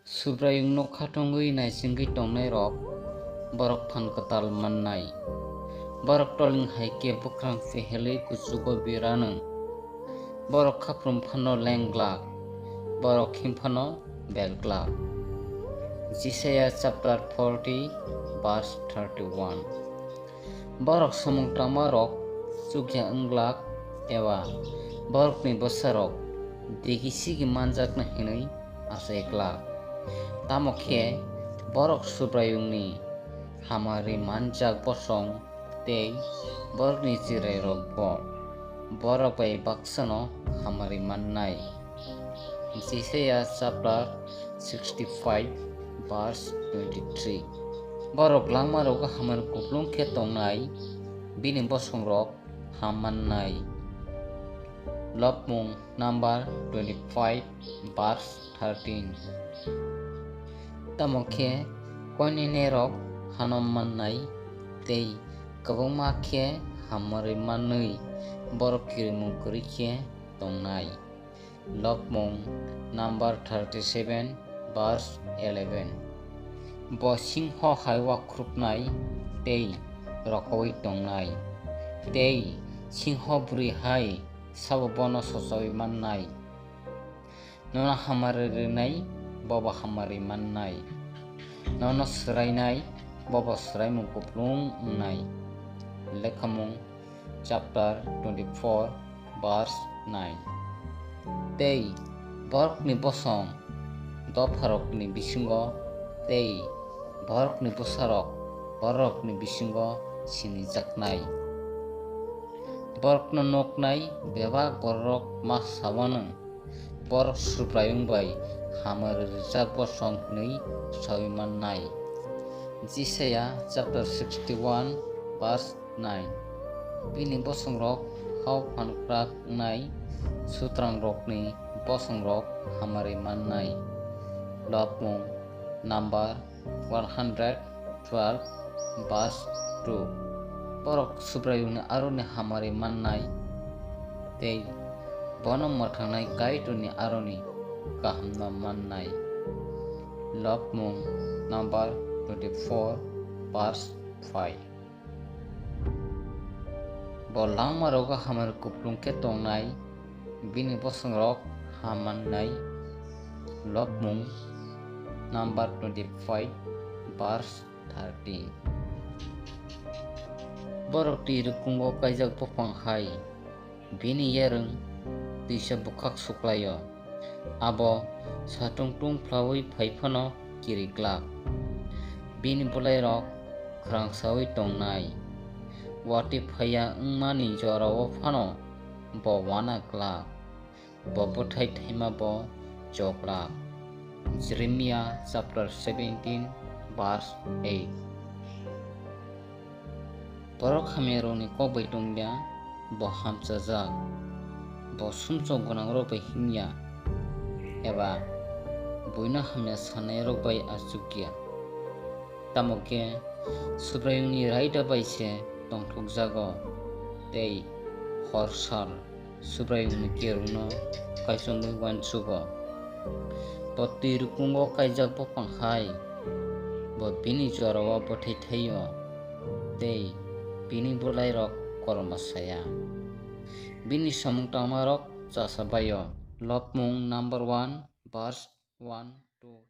Subrayung no khatongui naisingui tongnai rok borok phan katal mannai. Borok toling haike bukrang fehelui kuchugo biranung. Borok khaprum phano lenglak. Borok khimphano belglak. Jisaya chapter 40 verse 31. Borok samung tama rok chukya unglak ewa borok ni bosarok digi sigi manjakna hinui asaklak. Tamokhe borok subrayungni hamari manjak bosong tei borokni chirai rok bo borok bai baksano hamari mannai. Jisaya chapter 65 verse 23. Borok langma rogo hamar kuplung khe tongnai bini bosong rok hammannai. Lobmung number 25 verse 13. Tamokhe koinini rok hanom mannai tei kwbangma khe hammarui mannui borok kirimung kwrui khe tongnai. Lobmung number 37 verse 11. Bo singho hai wakrupnai tei rokoui tongnai tei singho buri hai sabo bono sochoi mannai. Nono hamari rwnai bobo hamari mannai. Nono swrainai bobo swraimung kuplung wngnai. Lekhamung chapter 24 verse 9. Tei borokni bosong dopharokni bisingo tei borokni bosarok borokni bisingo sinijaknai. Borokno noknai bebak borok ma sabono borok subrayung bai hamari rijak bosong hinui saui mannai. Jisaya chapter 61 verse 9. Bini bosong rok hau phankrak wngnai sutrang rokni bosong rok hamari mannai. Lobmung number 112 verse 2. Borok subrayungni aroni hamari mannai tei bono mwthangnai kaitoni aroni kahamno mannai. Lobmung number 24 verse 5. Bo langma rogo hamar kuplung khe tongnai bini bosong rok hammannai. Lobmung number 25 verse 13. Borok tui rukungo kaijak bopang hai bini yerung tuisa bukhak suklaio abo satungtung phlaui phaifano kiriklak. Bini bulai rok khwrangsaui tongnai. Wati phaya wngmani jorao phano bo wanaklak bo bwthai thaima bo choklak. Jeremiah chapter 17 verse 8. Borok hameroni kokbai tongya bo hamchajak bo sumchok gwnang rok bai himya eba buino hamya sanai rok bai achukya. Tamokhe subrayungni raida bai se tongthokjago tei hor sal subrayungni kerungno kaisongui uanchugo. Bo tui rukungo kaijak bopang hai bo bini jorao bwthai thaio tei bini bulai rok kormo saya. Bini samung tama rok chasabaio. Lobmung number 1 verse 1 to